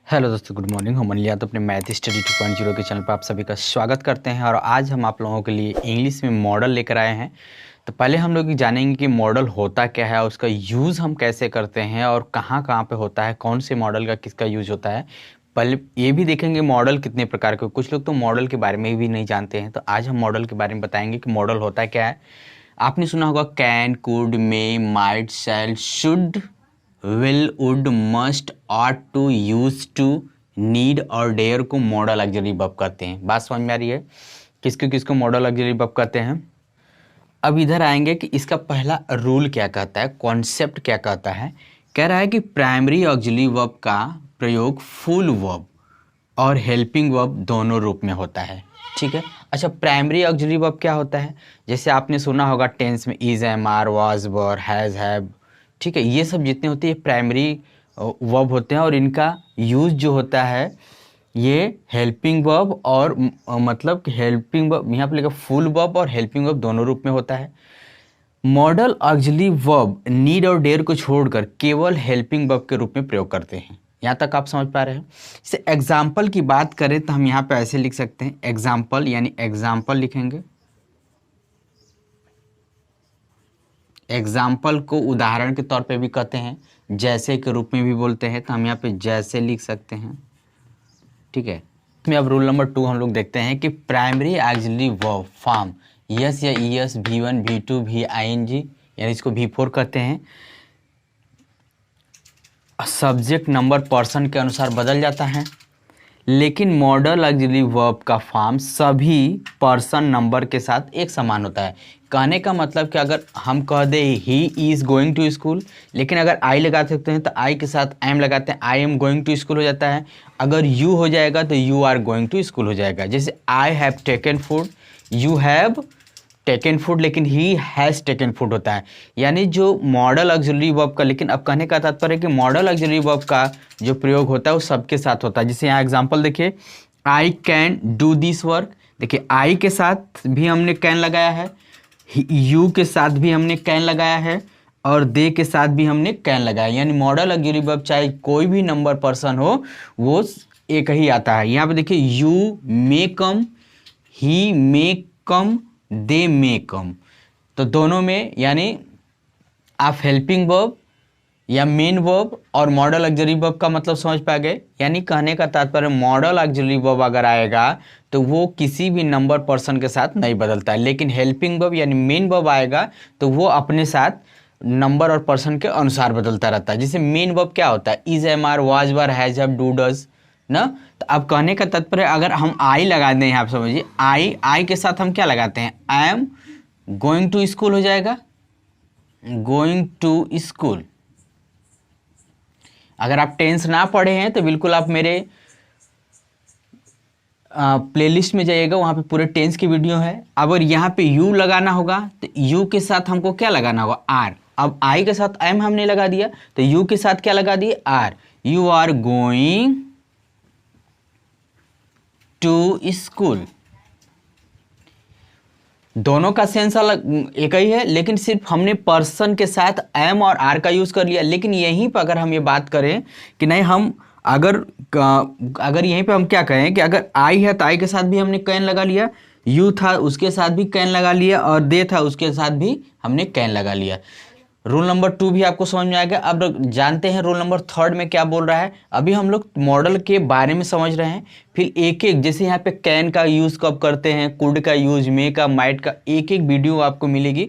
Hello दोस्तों, good morning. हम अनिल यादव अपने मैथ स्टडी 2.0 के चैनल पर आप सभी का स्वागत करते हैं। और आज हम आप लोगों के लिए इंग्लिश में मॉडल लेकर आए हैं। तो पहले हम लोग जानेंगे कि मॉडल होता क्या है, उसका यूज़ हम कैसे करते हैं और कहाँ कहाँ पे होता है, कौन से मॉडल का किसका यूज़ होता है। पहले ये भी देखेंगे मॉडल कितने प्रकार के। कुछ लोग तो मॉडल के बारे में भी नहीं जानते हैं, तो आज हम मॉडल के बारे में बताएंगे कि मॉडल होता क्या है। आपने सुना होगा can, could, may, might, shall, should, will, would, must, ought to, use to, need और डेयर को मॉडल ऑक्सिलरी वर्ब कहते हैं। बात समझ में आ रही है? किसको किसको मॉडल ऑक्सिलरी वर्ब कहते हैं। अब इधर आएंगे कि इसका पहला रूल क्या कहता है, कॉन्सेप्ट क्या कहता है। कह रहा है कि प्राइमरी ऑक्सिलरी वर्ब का प्रयोग फुल वर्ब और हेल्पिंग वर्ब दोनों रूप में होता है। ठीक है। अच्छा, प्राइमरी ऑक्सिलरी वर्ब क्या होता है? जैसे आपने सुना होगा टेंस में is, am, are, was, were, has, have. ठीक है, ये सब जितने होते हैं प्राइमरी वर्ब होते हैं और इनका यूज़ जो होता है ये हेल्पिंग वर्ब और मतलब कि हेल्पिंग वर्ब यहाँ पे लिखा फुल वर्ब और हेल्पिंग वर्ब दोनों रूप में होता है। मॉडल ऑक्सिलरी वर्ब नीड और डेयर को छोड़कर केवल हेल्पिंग वर्ब के रूप में प्रयोग करते हैं। यहाँ तक आप समझ पा रहे हैं। जैसे एग्जाम्पल की बात करें तो हम यहाँ पे ऐसे लिख सकते हैं, एग्जाम्पल यानी एग्जाम्पल लिखेंगे। एग्जाम्पल को उदाहरण के तौर पे भी कहते हैं, जैसे के रूप में भी बोलते हैं, तो हम यहाँ पे जैसे लिख सकते हैं। ठीक है। इसमें अब रूल नंबर 2 हम लोग देखते हैं कि primary auxiliary verb form yes या ईएस, V1, V2, VING यानी इसको V4 कहते हैं। सब्जेक्ट नंबर पर्सन के अनुसार बदल जाता है, लेकिन मॉडल ऑक्सिलरी वर्ब का फॉर्म सभी पर्सन नंबर के साथ एक समान होता है। कहने का मतलब कि अगर हम कह दे he is going to school, लेकिन अगर आई लगा सकते हैं तो आई के साथ आई एम लगाते हैं, I am going to school हो जाता है। अगर यू हो जाएगा तो you are going to school हो जाएगा। जैसे I have taken food, you have taken food, लेकिन ही हैज़ टेकन फूड होता है। यानी जो मॉडल ऑक्सिलरी वर्ब का, लेकिन अब कहने का तात्पर्य है कि मॉडल ऑक्सिलरी वर्ब का जो प्रयोग होता है वो सबके साथ होता है। जैसे यहाँ एग्जांपल देखिए, I can do this work. देखिए आई के साथ भी हमने कैन लगाया है, यू के साथ भी हमने कैन लगाया है और दे के साथ भी हमने कैन लगाया। यानी मॉडल ऑक्सिलरी वर्ब चाहे कोई भी नंबर पर्सन हो वो एक ही आता है। यहाँ पे देखिए, यू मे कम, ही मे कम, दे मे कम। तो दोनों में यानी आप हेल्पिंग वर्ब या मेन वर्ब और मॉडल ऑक्सिलरी वर्ब का मतलब समझ पा गए। यानी कहने का तात्पर्य मॉडल ऑक्सिलरी वर्ब अगर आएगा तो वो किसी भी नंबर पर्सन के साथ नहीं बदलता है, लेकिन हेल्पिंग वर्ब यानी मेन वर्ब आएगा तो वो अपने साथ नंबर और पर्सन के अनुसार बदलता रहता है। जैसे मेन वर्ब क्या होता है, is, am, are, was, were, has, have, do, does ना। तो अब कहने का तात्पर्य अगर हम आई लगा दें, आप समझिए आई के साथ हम क्या लगाते हैं, I am going to school हो जाएगा, गोइंग टू स्कूल। अगर आप टेंस ना पढ़े हैं तो बिल्कुल आप मेरे प्लेलिस्ट में जाइएगा, वहाँ पे पूरे टेंस की वीडियो है। अगर यहाँ पे यू लगाना होगा तो यू के साथ हमको क्या लगाना होगा, आर। अब आई के साथ एम हमने लगा दिया तो यू के साथ क्या लगा दिए, are. You are going to school. दोनों का सेंस अलग एक ही है, लेकिन सिर्फ हमने पर्सन के साथ एम और आर का यूज़ कर लिया। लेकिन यहीं पर अगर हम ये बात करें कि नहीं, हम अगर यहीं पे हम क्या कहें कि अगर आई है तो आई के साथ भी हमने कैन लगा लिया, यू था उसके साथ भी कैन लगा लिया और दे था उसके साथ भी हमने कैन लगा लिया। रूल नंबर 2 भी आपको समझ में आ गया। अब जानते हैं रूल नंबर 3 में क्या बोल रहा है। अभी हम लोग मॉडल के बारे में समझ रहे हैं, फिर एक एक जैसे यहाँ पे कैन का यूज़ कब करते हैं, कुड का यूज, मे का, माइट का, एक एक वीडियो आपको मिलेगी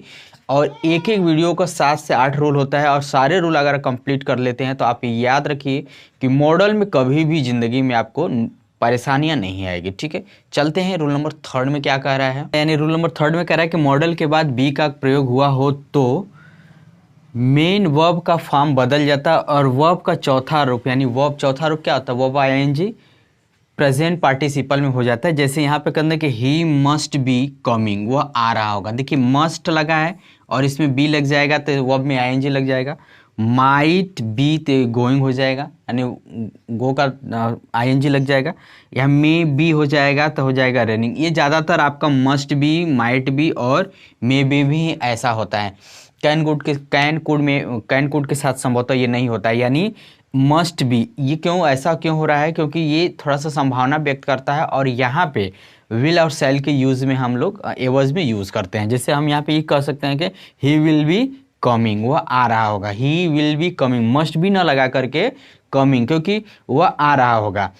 और एक एक वीडियो का 7 से 8 रूल होता है और सारे रूल अगर कंप्लीट कर लेते हैं तो आप याद रखिए कि मॉडल में कभी भी ज़िंदगी में आपको परेशानियां नहीं आएगी। ठीक है, चलते हैं रूल नंबर 3 में क्या कह रहा है। यानी रूल नंबर 3 में कह रहा है कि मॉडल के बाद बी का प्रयोग हुआ हो तो मेन वर्ब का फॉर्म बदल जाता है और वर्ब का चौथा रूप, यानी वर्ब चौथा रूप क्या होता है, वर्ब आईएनजी प्रेजेंट पार्टिसिपल में हो जाता है। जैसे यहाँ पे कहते हैं कि ही मस्ट बी कमिंग, वह आ रहा होगा। देखिए मस्ट लगा है और इसमें बी लग जाएगा तो वर्ब में आईएनजी लग जाएगा। माइट बी तो गोइंग हो जाएगा, यानी गो का आईएनजी लग जाएगा। या मे बी हो जाएगा तो हो जाएगा रनिंग। ये ज़्यादातर आपका मस्ट बी, माइट बी और मे बी भी ऐसा होता है। कैन कुड के साथ संभवतः ये नहीं होता है। यानी मस्ट बी, ये क्यों ऐसा क्यों हो रहा है, क्योंकि ये थोड़ा सा संभावना व्यक्त करता है और यहाँ पे विल और शैल के यूज़ में हम लोग एवर्स में यूज़ करते हैं। जैसे हम यहाँ पे ये कह सकते हैं कि ही विल बी कमिंग, वह आ रहा होगा, he will be coming, must be ना लगा करके कमिंग, क्योंकि वह आ रहा होगा।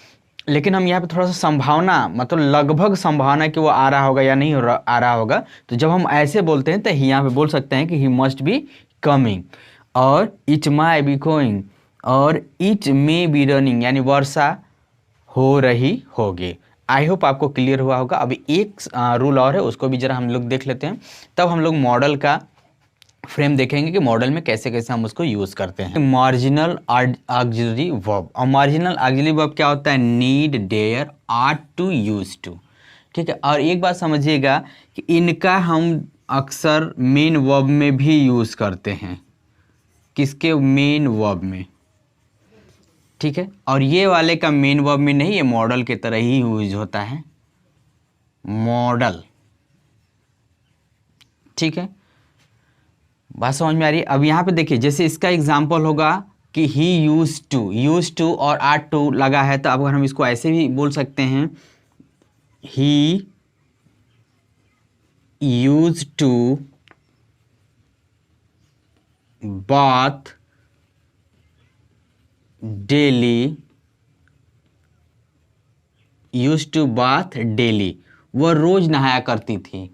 लेकिन हम यहाँ पे थोड़ा सा संभावना, मतलब लगभग संभावना कि वो आ रहा होगा या नहीं आ रहा होगा, तो जब हम ऐसे बोलते हैं तो यहाँ पे बोल सकते हैं कि ही मस्ट बी कमिंग। और इट माई बी गोइंग और इट मे बी रनिंग, यानी वर्षा हो रही होगी। आई होप आपको क्लियर हुआ होगा। अभी एक रूल और है, उसको भी जरा हम लोग देख लेते हैं, तब हम लोग मॉडल का फ्रेम देखेंगे कि मॉडल में कैसे कैसे हम उसको यूज़ करते हैं। मार्जिनल ऑक्सिलरी वर्ब, और मार्जिनल ऑक्सिलरी वर्ब क्या होता है, need, dare, ought to, use to, ठीक है। और एक बात समझिएगा कि इनका हम अक्सर मेन वर्ब में भी यूज़ करते हैं, किसके, मेन वर्ब में, ठीक है। और ये वाले का मेन वर्ब में नहीं, ये मॉडल के तरह ही यूज होता है, मॉडल, ठीक है। बात समझ में आ रही है। अब यहाँ पे देखिए, जैसे इसका एग्जाम्पल होगा कि ही यूज टू और आर्ट टू लगा है, तो अब अगर हम इसको ऐसे भी बोल सकते हैं, he use to bath daily, use to bath daily, वह रोज नहाया करती थी।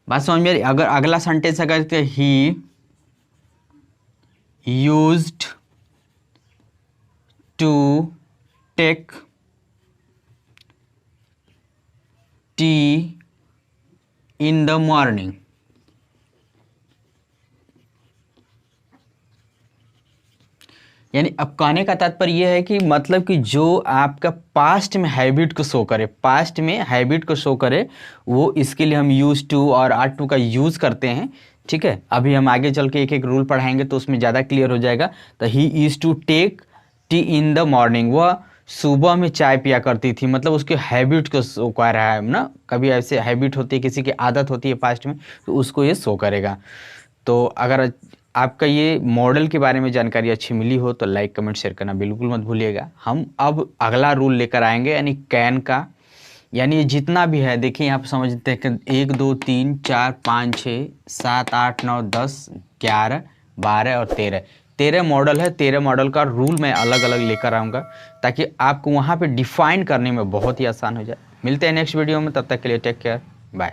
बात समझ में आ रही। अगर अगला सेंटेंस अगर he used to take tea in the morning, यानी अब कहने का तात्पर्य यह है कि मतलब कि जो आपका पास्ट में हैबिट को शो करे, पास्ट में हैबिट को शो करे, वो इसके लिए हम यूज टू और आर्ट टू का यूज़ करते हैं, ठीक है। अभी हम आगे चल के एक एक रूल पढ़ाएंगे तो उसमें ज़्यादा क्लियर हो जाएगा। तो he use to take tea in the morning, वह सुबह में चाय पिया करती थी, मतलब उसके हैबिट को शो कर रहा है ना। कभी ऐसे हैबिट होती है, किसी की आदत होती है पास्ट में, तो उसको ये शो करेगा। तो अगर आपका ये मॉडल के बारे में जानकारी अच्छी मिली हो तो लाइक, कमेंट, शेयर करना बिल्कुल मत भूलिएगा। हम अब अगला रूल लेकर आएंगे, यानी कैन का, यानी ये जितना भी है, देखिए यहाँ पर समझते हैं कि 1 2 3 4 5 6 7 8 9 10 11 12 और 13 मॉडल है। 13 मॉडल का रूल मैं अलग अलग लेकर आऊँगा ताकि आपको वहाँ पे डिफाइन करने में बहुत ही आसान हो जाए। मिलते हैं नेक्स्ट वीडियो में, तब तक के लिए टेक केयर।